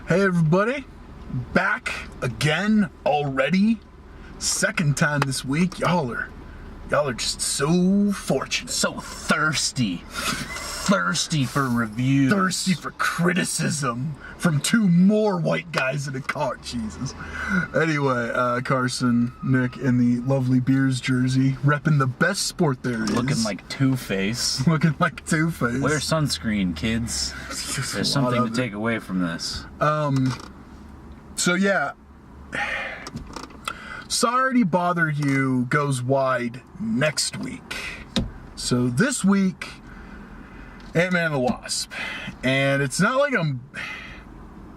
Hey everybody, back again already. Second time this week. Y'all are just so fortunate. So thirsty. Thirsty for reviews. Thirsty for criticism from two more white guys in a car. Jesus. Anyway, Carson, Nick, in the lovely Beers jersey, repping the best sport there is. Looking like Two-Face. Looking like Two-Face. Wear sunscreen, kids. There's something to take away from this. So yeah, Sorry to Bother You goes wide next week. So this week, Ant-Man and the Wasp. And it's not like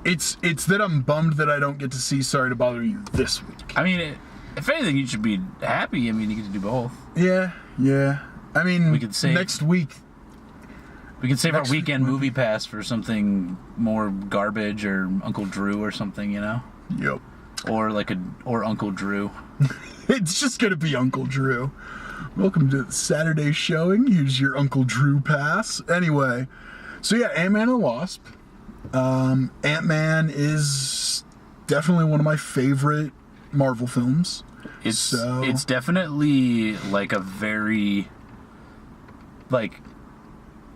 it's that I'm bummed that I don't get to see Sorry to Bother You this week. I mean, if anything, you should be happy. I mean, you get to do both. Yeah. I mean, we could save, next week. We could save our weekend movie pass for something more garbage, or Uncle Drew or something, you know? Yep. Or Uncle Drew. It's just gonna be Uncle Drew. Welcome to Saturday showing. Here's your Uncle Drew pass. Anyway, so yeah, Ant-Man and the Wasp. Ant-Man is definitely one of my favorite Marvel films. It's definitely like a very, like,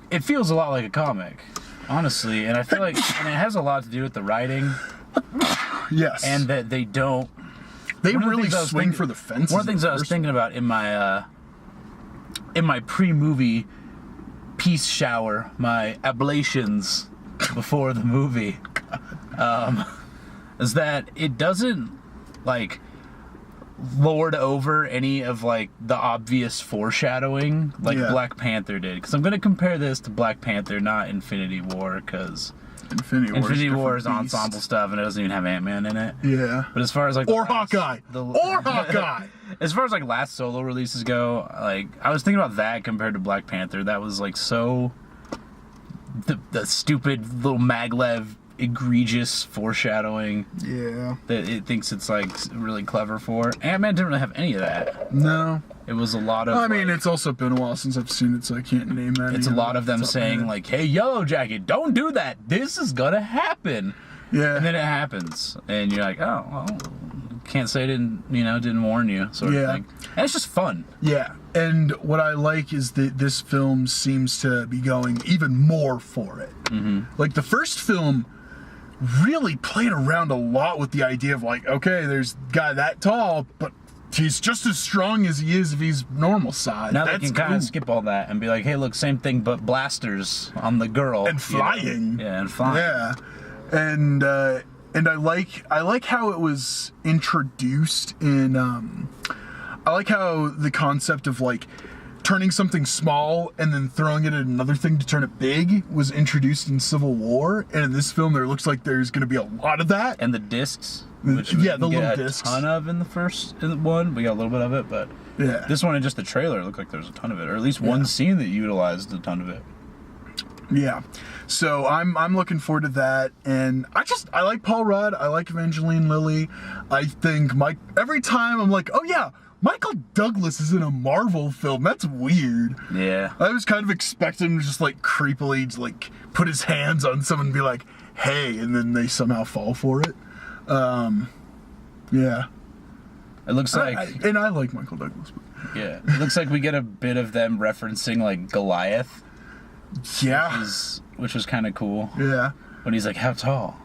it feels a lot like a comic, honestly, and I feel like, and it has a lot to do with the writing. Yes. And that they don't. They really swing for the fences. One of the things I was thinking about in my pre-movie peace shower, my ablations before the movie, is that it doesn't like lord over any of like the obvious foreshadowing like Black Panther did. Because I'm going to compare this to Black Panther, not Infinity War, because Infinity War is ensemble stuff and it doesn't even have Ant-Man in it. Yeah. But as far as like Hawkeye. As far as like last solo releases go, like I was thinking about that compared to Black Panther. That was like so the stupid little maglev egregious foreshadowing. Yeah. That it thinks it's like really clever for. Ant-Man didn't really have any of that. No. It was a lot of. I mean, it's also been a while since I've seen it, so I can't name that. It's a lot of them saying like, "Hey, Yellow Jacket, don't do that. This is gonna happen." Yeah. And then it happens, and you're like, "Oh, well, can't say I didn't warn you," sort of thing. And it's just fun. Yeah. And what I like is that this film seems to be going even more for it. Mm-hmm. Like the first film really played around a lot with the idea of like, okay, there's a guy that tall, but he's just as strong as he is if he's normal size. Now they can kind of skip all that and be like, hey, look, same thing, but blasters on the girl. And flying. Yeah, and flying. Yeah. And I like how it was introduced in, I like how the concept of like turning something small and then throwing it at another thing to turn it big was introduced in Civil War. And in this film, there looks like there's going to be a lot of that. And the discs. Which we the little discs. A ton of in the first one. We got a little bit of it, but this one in just the trailer looked like there's a ton of it, or at least one scene that utilized a ton of it. Yeah, so I'm looking forward to that, and I like Paul Rudd, I like Evangeline Lilly. I think every time I'm like, oh yeah, Michael Douglas is in a Marvel film. That's weird. Yeah, I was kind of expecting him to just like creepily just, like put his hands on someone and be like, hey, and then they somehow fall for it. Yeah. It looks like... and I like Michael Douglas. But. Yeah. It looks like we get a bit of them referencing, like, Goliath. Yeah. Which was kind of cool. Yeah. When he's like, how tall?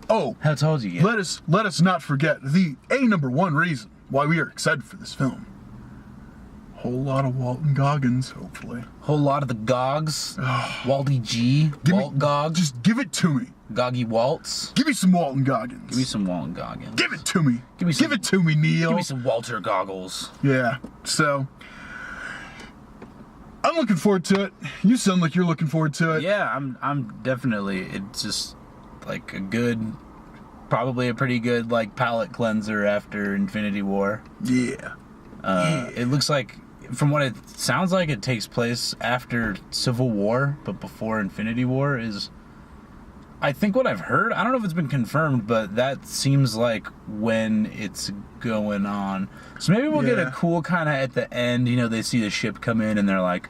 Oh. How tall do you get? Let us not forget the number one reason why we are excited for this film. Whole lot of Walton Goggins, hopefully. Whole lot of the Gogs. Waldy G. Walt Gogs. Just give it to me. Goggy Waltz. Give me some Walton Goggins. Give me some Walton Goggins. Give it to me. Give it to me, Neil. Give me some Walter Goggles. Yeah. So, I'm looking forward to it. You sound like you're looking forward to it. Yeah, I'm definitely. It's just like probably a pretty good like palate cleanser after Infinity War. Yeah. It looks like, from what it sounds like, it takes place after Civil War, but before Infinity War is, I think what I've heard, I don't know if it's been confirmed, but that seems like when it's going on. So maybe we'll get a cool kind of at the end, they see the ship come in and they're like,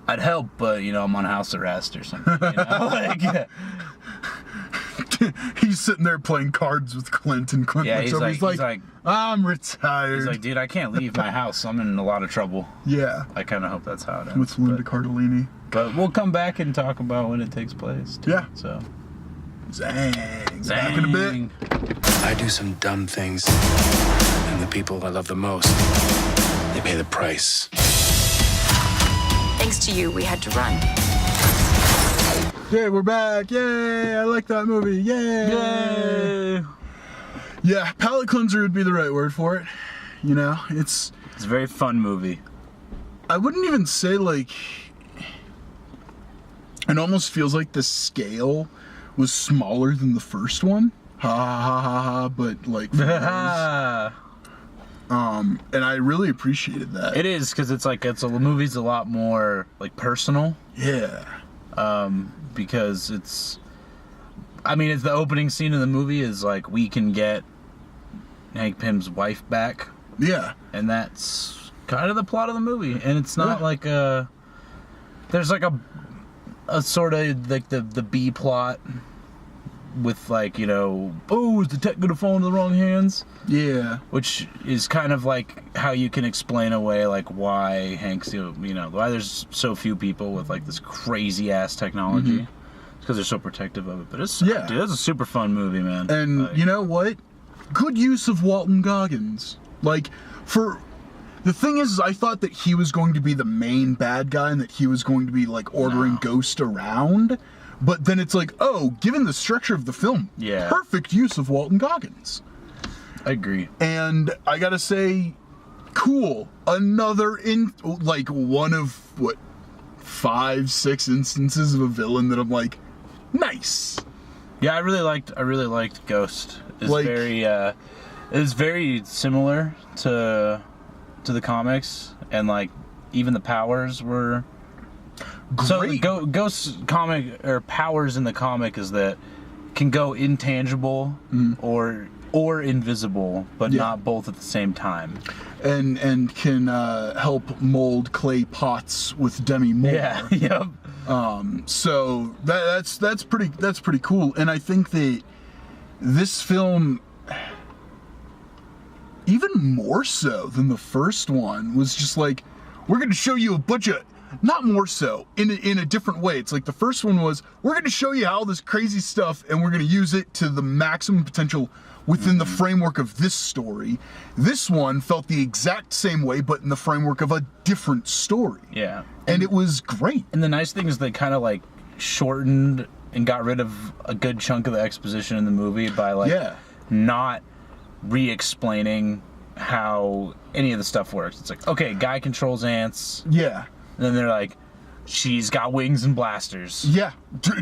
I'd help, but, I'm on house arrest or something, like, he's sitting there playing cards with Clint, and Clint looks over. He's like, I'm retired. He's like, dude, I can't leave my house. I'm in a lot of trouble. Yeah. I kind of hope that's how it ends. With Linda Cardellini. But we'll come back and talk about when it takes place, too. Yeah. So. Zang. Back in a bit. I do some dumb things, and the people I love the most, they pay the price. Thanks to you, we had to run. Yeah, we're back. Yay! I like that movie. Yay! Yay! Yeah, palate cleanser would be the right word for it. You know, it's a very fun movie. I wouldn't even say, like, it almost feels like the scale was smaller than the first one. Ha ha ha ha, but like, and I really appreciated that. It is, because the movie's a lot more like personal. Yeah. Because it's the opening scene of the movie is like, we can get Hank Pym's wife back. Yeah. And that's kind of the plot of the movie. And it's not like there's like a sort of like the B plot with, like, you know, oh, is the tech gonna fall into the wrong hands? Yeah. Which is kind of like how you can explain away, like, why Hank's, you know, why there's so few people with, like, this crazy ass technology. It's because they're so protective of it. But it's, dude, it's a super fun movie, man. And like, you know what? Good use of Walton Goggins. Like, the thing is, I thought that he was going to be the main bad guy and that he was going to be, like, ordering Ghost around. But then it's like, oh, given the structure of the film, perfect use of Walton Goggins. I agree. And I gotta say, cool. Another one of, 5, 6 instances of a villain that I'm like, nice. Yeah, I really liked Ghost. It's very similar to the comics, and like even the powers were great. So Ghost comic or powers in the comic is that can go intangible or invisible, but not both at the same time. And can help mold clay pots with Demi Moore. Yeah. Yep. So that's pretty cool. And I think that this film, even more so than the first one, was just like, we're going to show you a bunch of, not more so, in a different way. It's like the first one was, we're going to show you all this crazy stuff and we're going to use it to the maximum potential within the framework of this story. This one felt the exact same way, but in the framework of a different story. Yeah. And it was great. And the nice thing is they kind of like shortened and got rid of a good chunk of the exposition in the movie by not re-explaining how any of the stuff works. It's like, okay, guy controls ants. Yeah. And then they're like, she's got wings and blasters. Yeah,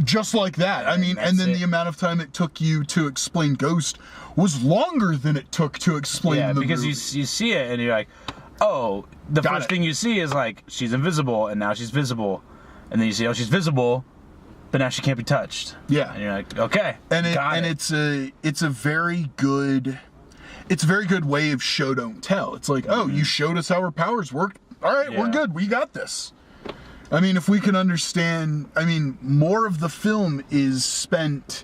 just like that. I mean, and then the amount of time it took you to explain Ghost was longer than it took to explain the movie. because you see it and you're like, oh, the first thing you see is like, she's invisible and now she's visible. And then you see, oh, she's visible, but now she can't be touched. Yeah. And you're like, okay, it's a very good way of show don't tell. It's like, oh, you showed us how her powers work. All right, we're good. We got this. I mean, if we can understand, more of the film is spent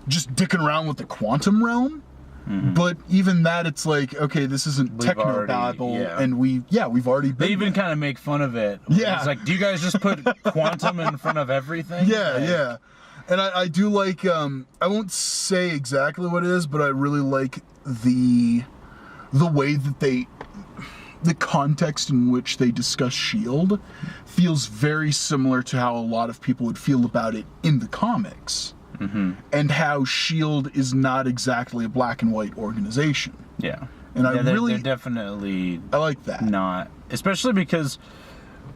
just dicking around with the quantum realm. But even that, it's like, okay, this isn't technobabble, and we've already been. They even kind of make fun of it. Yeah. It's like, do you guys just put quantum in front of everything? Yeah. And I do like, I won't say exactly what it is, but I really like the way that the context in which they discuss S.H.I.E.L.D. feels very similar to how a lot of people would feel about it in the comics. And how S.H.I.E.L.D. is not exactly a black and white organization. Yeah. And they're definitely I like that. Not, especially because,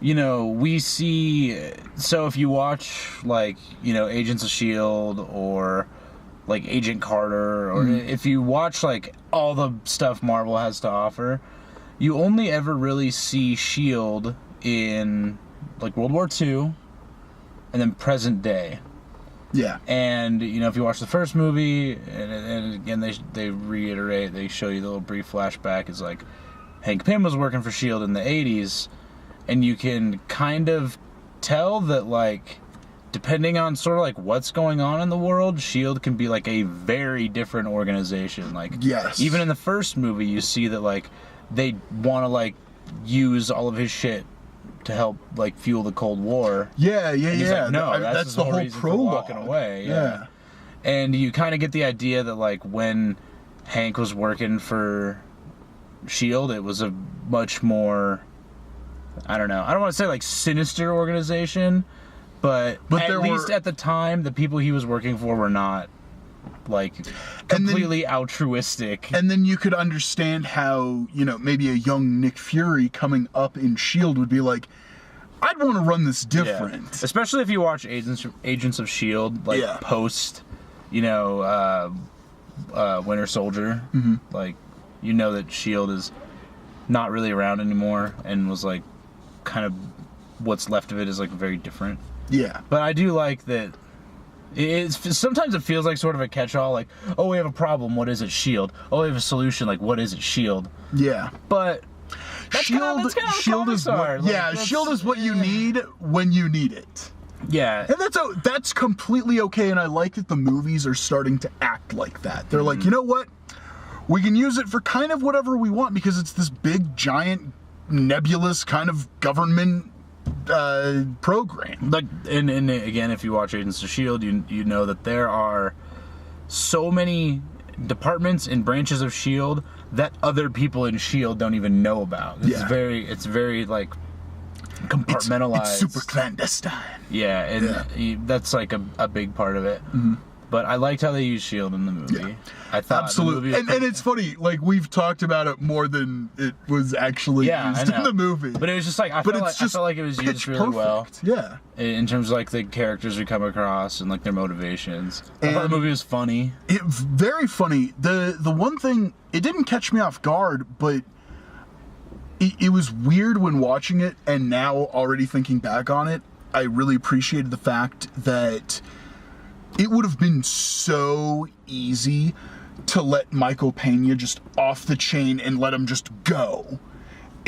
you know, we see, so if you watch, like, you know, Agents of S.H.I.E.L.D. or like Agent Carter, or if you watch like all the stuff Marvel has to offer, you only ever really see S.H.I.E.L.D. in like World War II and then present day. Yeah. And, you know, if you watch the first movie, and again, they reiterate, they show you the little brief flashback, is like, Hank Pym was working for S.H.I.E.L.D. in the 80s, and you can kind of tell that, like, depending on sort of like what's going on in the world, S.H.I.E.L.D. can be like a very different organization. Like, yes. Even in the first movie, you see that like they want to like use all of his shit to help like fuel the Cold War. Yeah. Like, no, that's the whole reason prologue. for walking away. Yeah. And you kind of get the idea that like when Hank was working for S.H.I.E.L.D., it was a much more, I don't know, I don't want to say like sinister organization, but at least at the time, the people he was working for were not like completely altruistic. And then you could understand how, you know, maybe a young Nick Fury coming up in S.H.I.E.L.D. would be like, I'd want to run this different. Yeah. Especially if you watch Agents of S.H.I.E.L.D., like post, you know, Winter Soldier. Mm-hmm. Like, you know that S.H.I.E.L.D. is not really around anymore and was like kind of what's left of it is like very different. Yeah. But I do like that sometimes it feels like sort of a catch-all, like, oh, we have a problem, what is it, S.H.I.E.L.D.? Oh, we have a solution, like, what is it, S.H.I.E.L.D.? Yeah. But S.H.I.E.L.D. is what, S.H.I.E.L.D. is what you need when you need it. Yeah. And that's completely okay, and I like that the movies are starting to act like that. They're like, you know what? We can use it for kind of whatever we want because it's this big, giant, nebulous kind of government program. Like, and again, if you watch Agents of S.H.I.E.L.D., you know that there are so many departments and branches of S.H.I.E.L.D. that other people in S.H.I.E.L.D. don't even know about. It's very like compartmentalized. It's super clandestine. Yeah, and that's like a big part of it. Mm-hmm. But I liked how they used S.H.I.E.L.D. in the movie. Yeah. I thought absolutely, and it's funny. Like we've talked about it more than it was actually used in the movie. But it was just like I felt like it was used really well. Yeah, in terms of like the characters we come across and like their motivations. I thought the movie was funny. Very funny. The one thing, it didn't catch me off guard, but it was weird when watching it, and now already thinking back on it, I really appreciated the fact that it would have been so easy to let Michael Pena just off the chain and let him just go.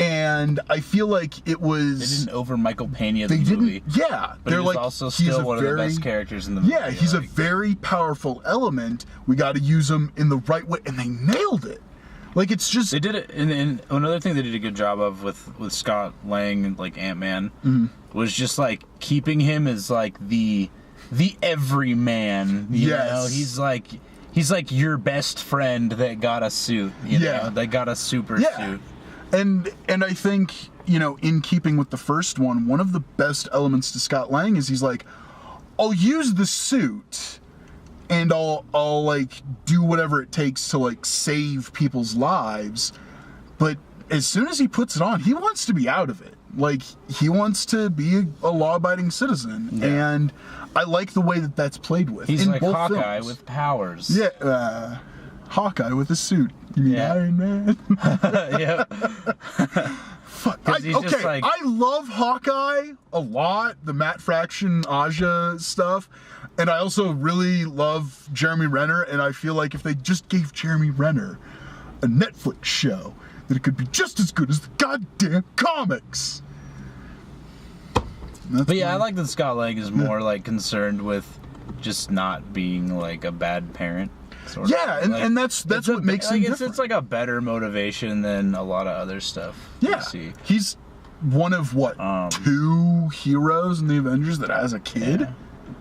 And I feel like it was... They didn't over Michael Pena the movie. Yeah. But they're like, also still one of the best characters in the movie. Yeah, he's a very powerful element. We got to use him in the right way. And they nailed it. Like, it's just... They did it, and another thing they did a good job of with Scott Lang and, like, Ant-Man was just, like, keeping him as, like, the everyman, you know? He's like your best friend that got a suit, you know? That got a super suit. And I think, you know, in keeping with the first one of the best elements to Scott Lang is he's like, I'll use the suit and I'll like do whatever it takes to like save people's lives, but as soon as he puts it on, he wants to be out of it. Like, he wants to be a law-abiding citizen, and I like the way that that's played with. He's in like both Hawkeye films. with powers. Yeah, Hawkeye with a suit. You mean Iron Man? Yeah. I love Hawkeye a lot, the Matt Fraction, Aja stuff, and I also really love Jeremy Renner, and I feel like if they just gave Jeremy Renner a Netflix show, that it could be just as good as the goddamn comics. But yeah, I like that Scott Lang is more like concerned with just not being like a bad parent. Sort of. Yeah, and that's what makes him different. It's like a better motivation than a lot of other stuff. Yeah, he's one of what 2 heroes in the Avengers that has a kid.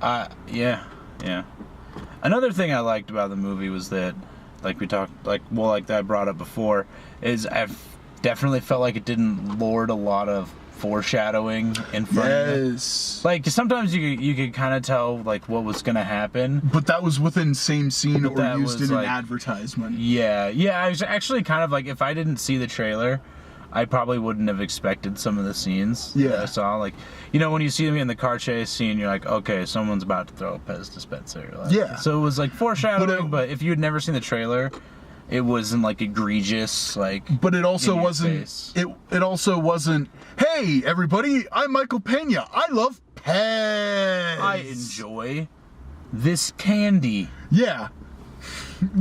Yeah. Another thing I liked about the movie was that, like we talked, like that I brought up before, is I've definitely felt like it didn't lord a lot of foreshadowing in front of it. Like, sometimes you could kind of tell like what was gonna happen, but that was within same scene or used in an advertisement. Yeah, I was actually kind of like, if I didn't see the trailer, I probably wouldn't have expected some of the scenes that I saw. Like, you know, when you see me in the car chase scene, you're like, okay, someone's about to throw a Pez dispenser. Like, so it was like foreshadowing, but if you had never seen the trailer, it wasn't like egregious, like. But it also wasn't. It also wasn't. Hey, everybody! I'm Michael Pena. I love Pez. I enjoy this candy. Yeah.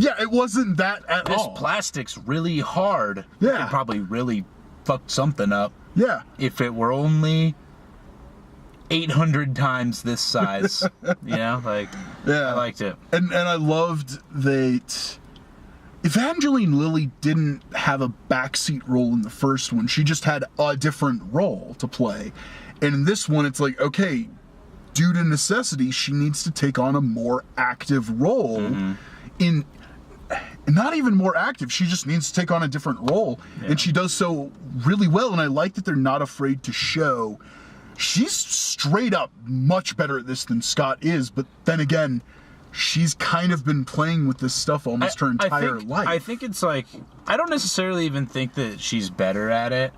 It wasn't that at all. This plastic's really hard. Yeah. It could probably really fuck something up. Yeah. If it were only 800 times this size. Like, Yeah. I liked it. And I loved that Evangeline Lilly didn't have a backseat role in the first one. She just had a different role to play. And in this one, it's like, okay, due to necessity, she needs to take on a more active role in... Not even more active, she just needs to take on a different role. Yeah. And she does so really well, and I like that they're not afraid to show... She's straight up much better at this than Scott is, but then again... She's kind of been playing with this stuff almost her entire life. I think it's like, I don't necessarily even think that she's better at it.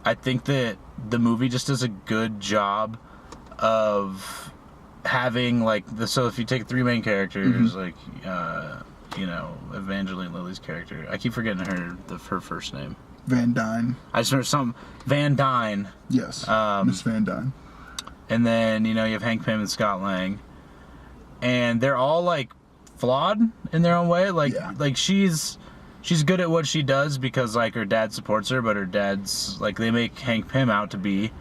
I think that the movie just does a good job of having, like, so if you take three main characters, like, Evangeline Lilly's character, I keep forgetting her first name. Van Dyne. I just remember Van Dyne. Yes, Miss Van Dyne. And then, you have Hank Pym and Scott Lang. And they're all, like, flawed in their own way. Like she's good at what she does because, like, her dad supports her, but her dad's, like, they make Hank Pym out to be,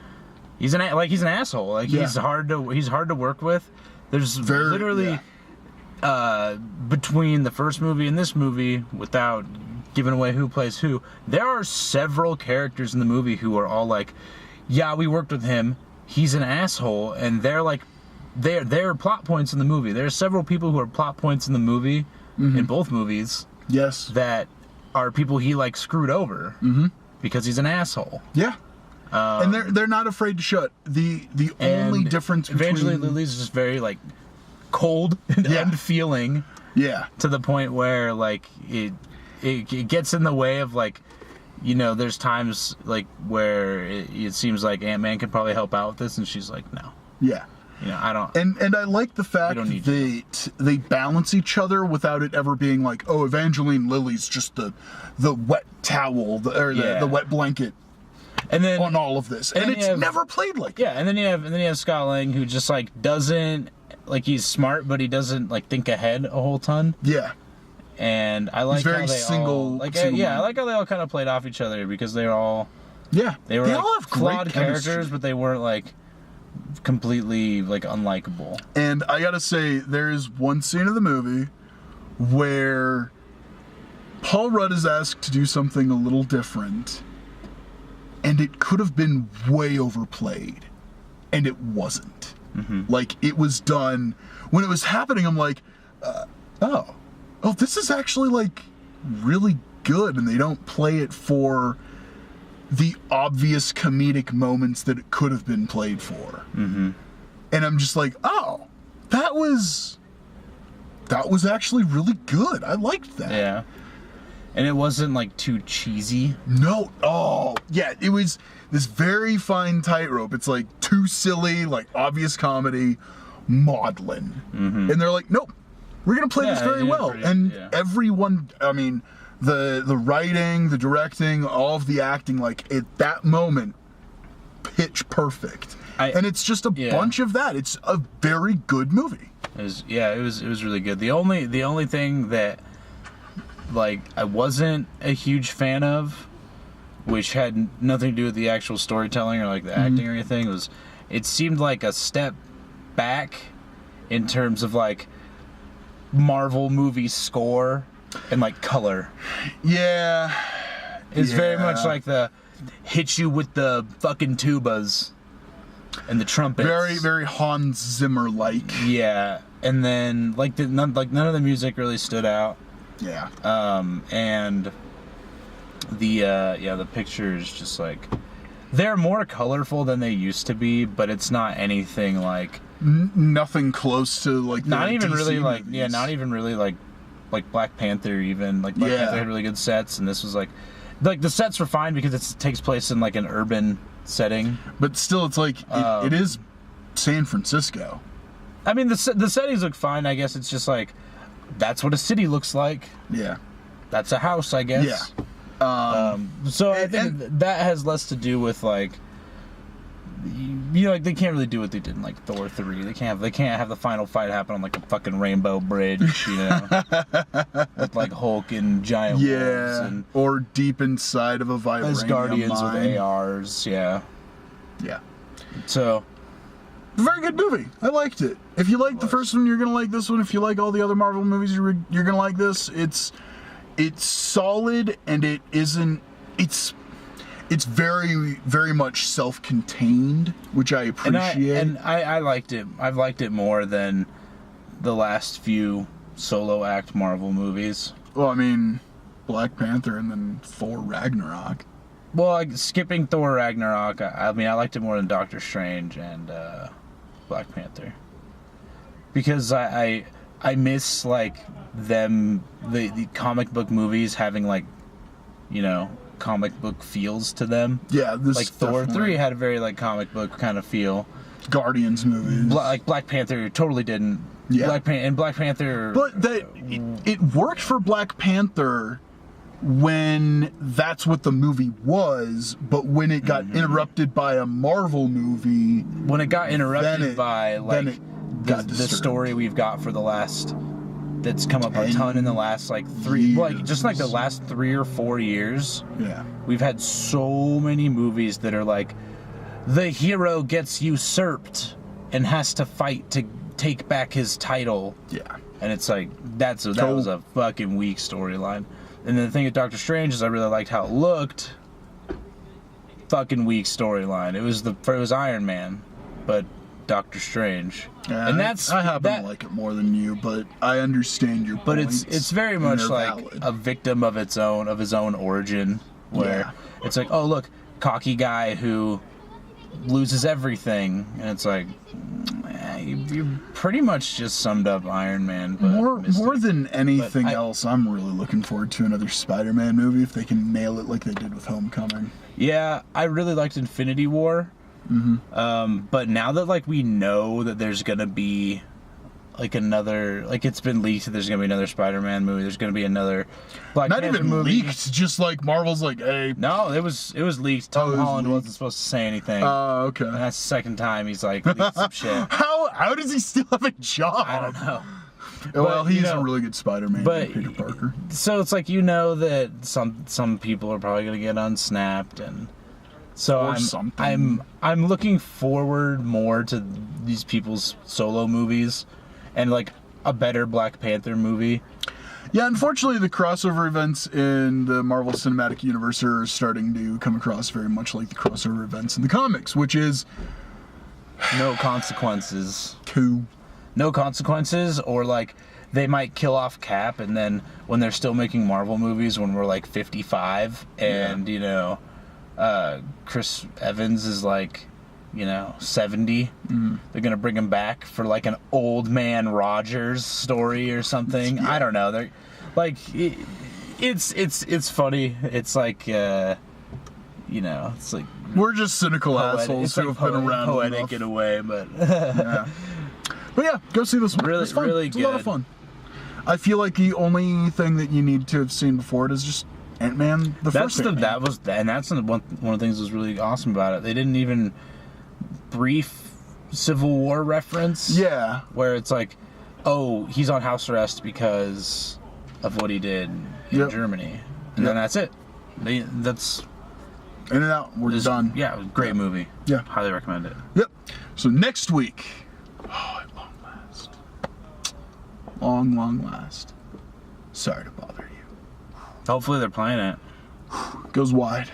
he's an asshole. Like, he's hard to work with. There's literally between the first movie and this movie, without giving away who plays who, there are several characters in the movie who are all like, yeah, we worked with him, he's an asshole, and they're like, they're plot points in the movie. There are several people who are plot points in the movie, in both movies. Yes. That are people he, like, screwed over because he's an asshole. Yeah. And they're not afraid to show it. The only difference between... Evangeline Lilly's just very, like, cold and unfeeling. Yeah. To the point where, like, it gets in the way of, like, there's times, like, where it seems like Ant-Man could probably help out with this, and she's like, no. Yeah. I don't... And I like the fact that they balance each other without it ever being like, oh, Evangeline Lilly's just the wet towel, the wet blanket and then, on all of this. And it's never played like that. Yeah, and then you have Scott Lang, who just, like, doesn't... Like, he's smart, but he doesn't, like, think ahead a whole ton. Yeah. And I like how they all... I like how they all kind of played off each other, because they were all... Yeah. They were, they like, all have flawed characters, but they weren't, like... completely, like, unlikable. And I gotta say, there's one scene of the movie where Paul Rudd is asked to do something a little different, and it could have been way overplayed, and it wasn't. Like, it was done when it was happening. I'm like, oh, this is actually, like, really good, and they don't play it for the obvious comedic moments that it could have been played for. And I'm just like, oh, that was actually really good. I liked that. Yeah. And it wasn't, like, too cheesy. No. Oh, yeah. It was this very fine tightrope. It's like too silly, like obvious comedy, maudlin. And they're like, nope, we're going to play this very well. Everyone, I mean, the writing, the directing, all of the acting, like, at that moment, pitch perfect. And it's just a bunch of that. It's a very good movie. It was really good. The only thing that, like, I wasn't a huge fan of, which had nothing to do with the actual storytelling or, like, the acting or anything, was it seemed like a step back in terms of, like, Marvel movie score and, like, color. Yeah. It's very much like the hit you with the fucking tubas and the trumpets. Very, very Hans Zimmer-like. Yeah. And then, like, none of the music really stood out. Yeah. And the pictures just, like, they're more colorful than they used to be, but it's not anything like nothing close to, like, not even DC really like movies. not even really like Black Panther. Even like Black Panther had really good sets, and this was like the sets were fine because it takes place in, like, an urban setting, but still it's like it is San Francisco. I mean, the settings look fine. I guess it's just like that's what a city looks like. Yeah, that's a house, I guess. Yeah. So I think that has less to do with, like, like, they can't really do what they did in, like, Thor 3. They can't have the final fight happen on, like, a fucking rainbow bridge, with, like, Hulk and giant wolves and or deep inside of a vibranium as Guardians mine. with ARs. Yeah. Yeah. So Very good movie. I liked it. If you like the first one, you're gonna like this one. If you like all the other Marvel movies, you're gonna like this. It's solid, and it isn't. It's very, very much self-contained, which I appreciate. And I liked it. I've liked it more than the last few solo act Marvel movies. Well, I mean, Black Panther and then Thor Ragnarok. Well, like, skipping Thor Ragnarok, I mean, I liked it more than Doctor Strange and Black Panther. Because I miss, like, the comic book movies having, like, you know, comic book feels to them. Yeah, this like Thor 3 had a very, like, comic book kind of feel. Guardians movies. Like Black Panther totally didn't. Yeah. Black Panther. But it worked for Black Panther when that's what the movie was, but when it got interrupted by a Marvel movie, when it got interrupted by like the story we've got for the last, that's come up a ton in the last like the last 3 or 4 years. Yeah, we've had so many movies that are like, the hero gets usurped and has to fight to take back his title. Yeah, and it's like that was a fucking weak storyline. And the thing with Doctor Strange is I really liked how it looked. Fucking weak storyline. It was Iron Man, but Doctor Strange. Yeah, and that's I happen to like it more than you, but I understand your But points. it's very much like valid. a victim of his own origin, where it's like, oh look, cocky guy who loses everything, and it's like, you pretty much just summed up Iron Man. But more than anything else, I'm really looking forward to another Spider-Man movie if they can nail it like they did with Homecoming. Yeah, I really liked Infinity War. Mm-hmm. But now that like we know that there's gonna be like another, like it's been leaked that there's gonna be another Spider-Man movie, there's gonna be another Black Panther Not even movie. leaked, just like Marvel's like, hey. No, it was leaked. Tom Holland wasn't supposed to say anything. Oh, okay. And that's the second time he's like leaked some shit. How does he still have a job? I don't know. Well, he's a really good Spider-Man, but Peter Parker. So it's like, you know, that some people are probably gonna get unsnapped, and so I'm looking forward more to these people's solo movies and like a better Black Panther movie. Yeah, unfortunately, the crossover events in the Marvel Cinematic Universe are starting to come across very much like the crossover events in the comics, which is no consequences. No consequences, or like they might kill off Cap, and then when they're still making Marvel movies when we're like 55, and you know, Chris Evans is like, you know, 70. They're gonna bring him back for like an old man Rogers story or something. I don't know. They're like, it's funny. It's like, you know, it's like we're just cynical assholes who have been around poetic enough. in a way, but yeah. But yeah, go see this one. Really, it's fun. really it's good. a lot of fun. I feel like the only thing that you need to have seen before it is just Ant-Man. That's one of the things that was really awesome about it. They didn't even brief Civil War reference. Yeah. Where it's like, oh, he's on house arrest because of what he did in Germany, and then that's it. That's in and out. We're done. Yeah, it was a great movie. Yeah, highly recommend it. Yep. So next week, at long last. Sorry to bother you. Hopefully they're playing it. Goes wide.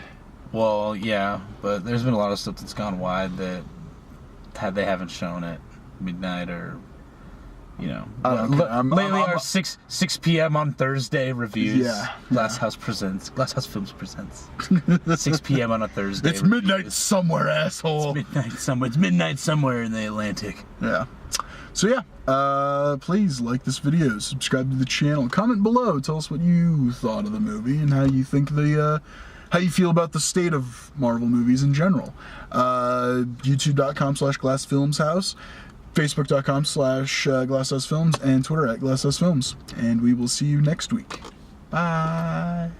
Well, yeah, but there's been a lot of stuff that's gone wide that they haven't shown at midnight, or you know, lately our 6 p.m. on Thursday reviews. Yeah. Glass House Films presents 6 p.m. on a Thursday. It's midnight somewhere, asshole. It's midnight somewhere in the Atlantic. Yeah. So yeah, please like this video, subscribe to the channel, comment below, tell us what you thought of the movie and how you think how you feel about the state of Marvel movies in general. YouTube.com/GlassFilmsHouse, Facebook.com/GlassHouseFilms, and Twitter @GlassHouseFilms. And we will see you next week. Bye.